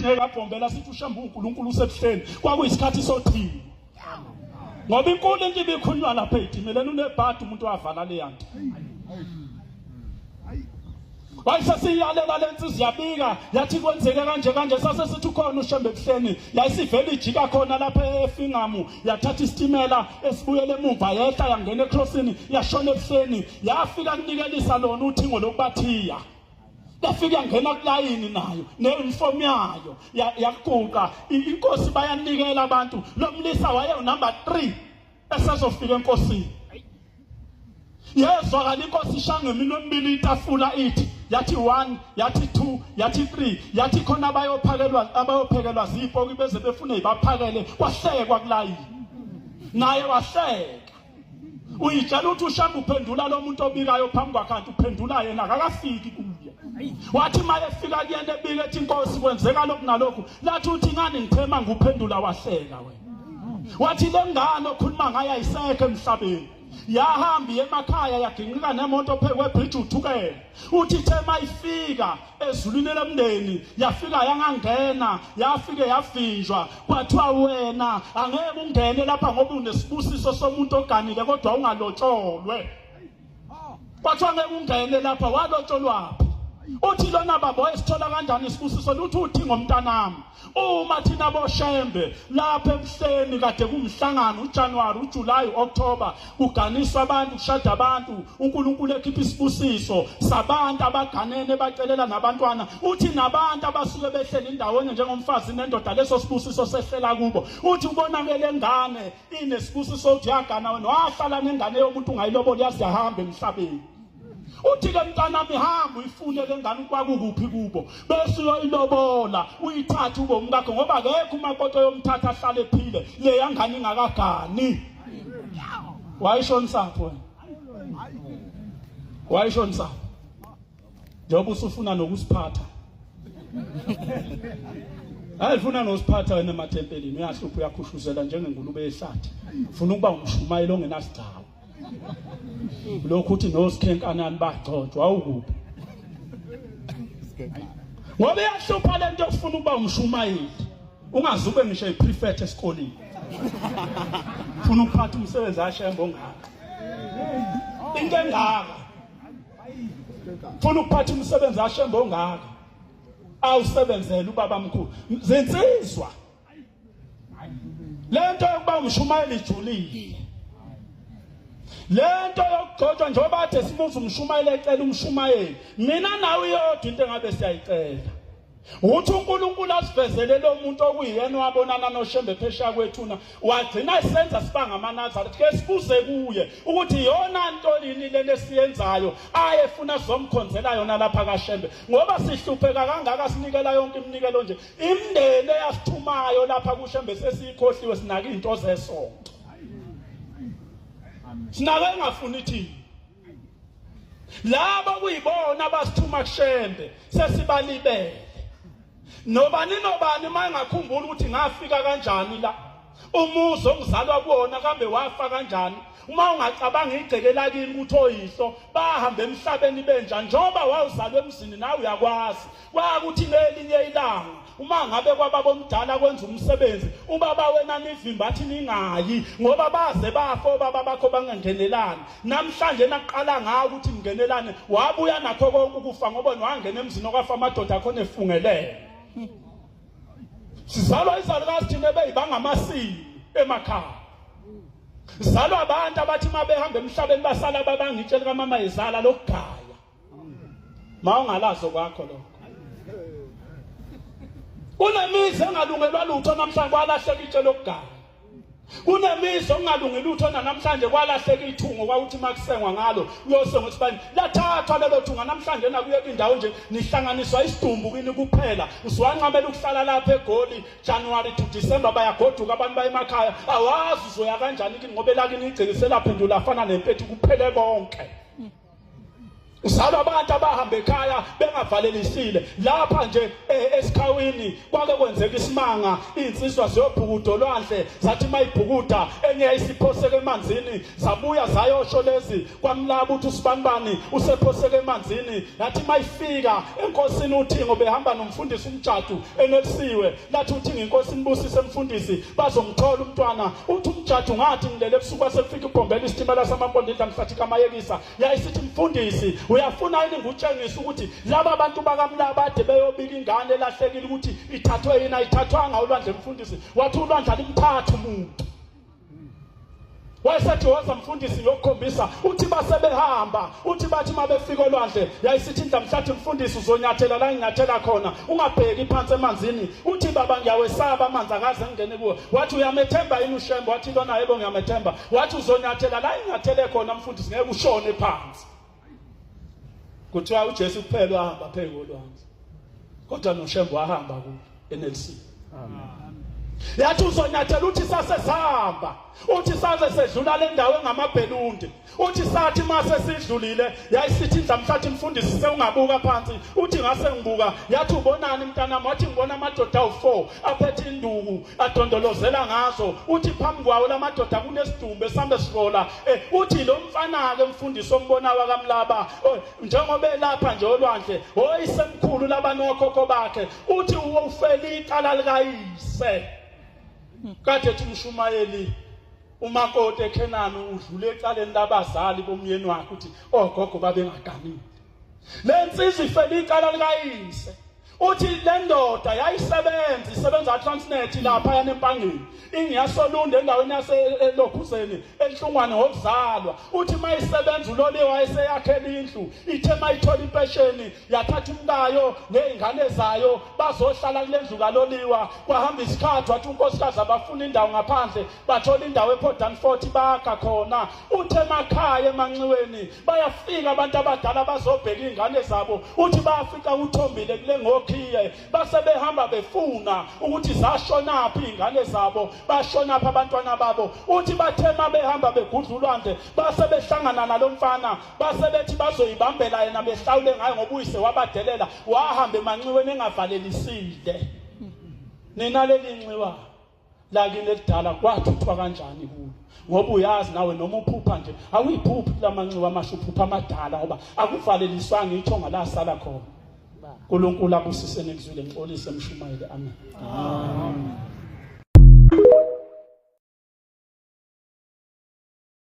ngabhombela sithi ushamba uNkulunkulu usebuhleni kwakuyisikhathi sothini ngoba inkulu into ibikhulunywa lapha edimeleni unebhadi umuntu wavala le yanto wayesasiyalela lensizi yabika yathi kwenzeke kanje sasesithi khona ushamba ebuhleni yayisivela ijika khona lapha eFingamu yathatha isitimela esibuyele emuva yehla yangena eCrossini yashona ebuhleni yafika kunikelisa lona uthingo lokubathiya yafika ngena kulayini nayo neuniform yayo yaquqa inkosi bayanikela abantu lo mlisa waye number 3 esazofika enkosini yezwakala inkosi ishange mina emibili itafula ithi yathi 1 yathi 2 yathi 3 yathi khona abayophekelwa ziphoki beze befune ibaphakele kwahlekwa kulayini naye wahleka uyitshela ukuthi ushamba uphendula lo muntu obikayo phambi kwakhe kanti uphendula yena akakafiki kuye wathi maye efika kuyena ebika ethi inkosi kwenzeka lokhu nalokhu lathi uthi ngani ngithema nguphendula wahleka wena wathi lengane okhuluma ngayo ayisekho emhlabeni yahamba emakhaya yaginqika nemoto phekwe bridge uthukela uthi thema ifika ezulwini lomndeni yafika yangangena yafike yavinjwa kwathiwa wena angeke ungene lapha ngoba unesibusiso somuntu oganile kodwa ungalotsholwe kwathiwa angeke ungene lapha walotsholwaphi uthi lona baba esithola kanjani isibusiso luthi uthi ngomntanami uma thina boshembe lapha ebuhleni kade kumhlangano uJanuary uJuly uOctober kuganiswa abantu kushada abantu uNkulunkulu ekhipha isibusiso sabantu abaganene bacelela nabantwana uthi nabantu abasuke behleli indawonye njengomfazi nendoda leso sibusiso sehlela kubo uthi ubonakele ngane inesibusiso uthi yagana wena wahlala nengane yomuntu ungayilobola yazi yahamba emhlabeni uthi ke mntanami hamba uyifune lengane kwakukuphi kubo bese uyilobola uyithatha ube umkakho ngoba akekho umakoto yomthatha ahlale ephile le yangane ingakagani wayishonisa wena wayishonisa njengoba usufuna nokusiphatha ayifuna nosiphatha wena emathempelini uyahlupha uyakhushuzela njengengulube yehlathi ufuna ukuba umshumayeli ongenasigcawu lokhu uthi nosikhenkanani bagcotshwa awukuphi ngoba yahlupha lento ufuna ukuba umshumayeli ungazube ngisho iprefect esikoleni ufuna ukuphatha umsebenzi ashembe ongaka into engaka ufuna ukuphatha umsebenzi ashembe ongaka awusebenzele ubaba mkhulu zinsizwa lento yokuba umshumayeli ijulile lento yokugcotshwa njengoba bathe sibuza umshumayeli ecela umshumayeli mina nawe yodwa into engabe siyayicela uthi uNkulunkulu asivezele lo muntu okuyena wabonana noshembe phesha kwethuna wagcina isenza sibanga amaNazaretha ke sibuze kuye ukuthi yona into lini lele siyenzayo ayefuna somkhonzela yona lapha kaShembe ngoba sihlupheka kangaka sinikela yonke iminikelo nje imndeni eyasithumayo lapha kuShembe sesikhohliwe sinaka into zesonto sinake ngafuni thini laba kuyibona abasithuma kuShembe sesibalibele nobani mangakhumbula ukuthi ngafika kanjani la umuzo ongizalwa kuona kambe wafa kanjani uma ungacabanga igcekela kimi ukuthi oyihlo bahamba emhlabeni benja njoba wawuzalwe emzini nawe uyakwazi kwakuthi ngelinye ilanga uma ngabe kwababa omdala kwenza umsebenzi ubaba wena nivimba athi ningayi ngoba baze bafo baba bakho bangenelani namhlanje naqala ngawo ukuthi ngingenelane wabuya nakho konke ukufa ngoba wangena emzini okwafa amadoda akho nefungelele sizalwa izalukazi thina beyibangamasini emakhaya zalwa abantu abathi mabehamba emhlabeni basala babangitshela kamama izala lokugaya mawungalazo kwakho lokho kunemizi engalungelwa lutho namhlanje kwalahleka itshe lokugaya kunemizi ongalungeli lutho namhlanje kwalahleka ithungo kwauthi makusengwa ngalo uyosengwa isibani lathathwa lelo thunga namhlanje nakuyeka indawo nje nihlanganiswa isidumbu kini kuphela usiwanqabela ukuhlala lapha eGoli January to December bayagoduka abantu bayemakhaya awazi uzoya kanjani kini ngoba lakini igcikisela phendula afana nempethu kuphele konke Uzalwa abantu abahamba ekhaya bengavalelisile lapha nje esikhawini kwake kwenzeka isimanga insizwa ziyobhukuda olwandle zathi mayibhukuda enye isiphoseke emanzini zabuya zayosho lezi kwamlaba uthi usibanibani usephoseke emanzini yathi mayifika enkosini uthi ngoba ehamba nomfundisi umjadu enelisiwe lathi uthi inkosi inibusise umfundisi bazomthola umntwana uthi umjadu ngathi ngilele ebusuku wasekufika ibhombela isitimela samampondela mhlathi kamayekisa yayisithi mfundisi uyafuna yini ngutshengisa ukuthi laba abantu bakamlaba ade beyobika ingane elahlekile ukuthi ithathwe yini ayithathwanga ulwandle mfundisi wathi ulwandle limthatha umuntu wayesethi woza mfundisi ngiyokukhombisa uthi basebehamba uthi bathi mabefika olwandle yayisithi mhlathi mfundisi uzonyathela la nginyathela khona ungabheki phansi emanzini uthi baba ngiyawesaba amanzi akaze ngene kuwo wathi uyamethemba yini ushembe wathi lona yebo ngiyamethemba wathi uzonyathela la nginyathele khona mfundisi ngeke ushone phansi kuthiwa uJesu kuphela wahamba phezulu kolwandle kodwa noshembe wahamba ku NLC amen yathi uzonyathela uthi sasesihamba uthi saze sedlula le ndawo engamabhelunde uthi sathi mase sidlulile yayisithi mhlathi mfundisi sewungabuka phansi uthi ngase ngibuka yathi ubonani mntanami wathi ngibona amadoda awu4 aphethe induku adondolozela ngazo uthi phambi kwawo lamadoda kunesidumbu esambe sifola uthi lo mfana ke mfundisi ombona wakamlaba njengoba elapha nje olwandle oyisemkhulu labanokhokho bakhe uthi ufeli icala likayise kade ethi uMshumayeli umakoti eKhenani udlule ecaleni labazali bomyeni wakhe uthi ogogo babengaganile lensizwe ifela icala likayise uthi le ndoda yayisebenza Transnet lapha yanempangeni ingiyasolunde endaweni yaseLokhuzeni enhlungwane ngokuzalwa uthi mayisebenza uloliwe wayeseyakhela indlu ithe mayithola impesheni yathatha umkayo nezingane zayo bazohlala kule ndlu kaloliwa kwahamba isikhathi wathi unkosikazi abafuna indawo ngaphandle bathola indawo ePort Danfort bakha khona uthe emakhaya emanxiweni bayafika abantu abadala bazobheka izingane zabo uthi bayafika uthombile kule ngokhiye base behamba befuna ukuthi zashona phi izingane zabo bashona pha abantwana babo uthi bathema behamba begudla ulwandle base behlangana nalomfana base bethi bazoyibambela yena behlawule ngayo ngoba uyise wabadelela wahamba emanxiweni engavalelisile nina leli nxiwa lakini ekudala kwathuthwa kanjani kulo ngoba uyazi nawe noma uphupha nje awuyiphuphi lamanxiwa amashuphupha amadala ngoba akuvaleliswa ngitsho ngala sala khona uNkulunkulu abusise nekuzwile ngixolise eMshumayeli amen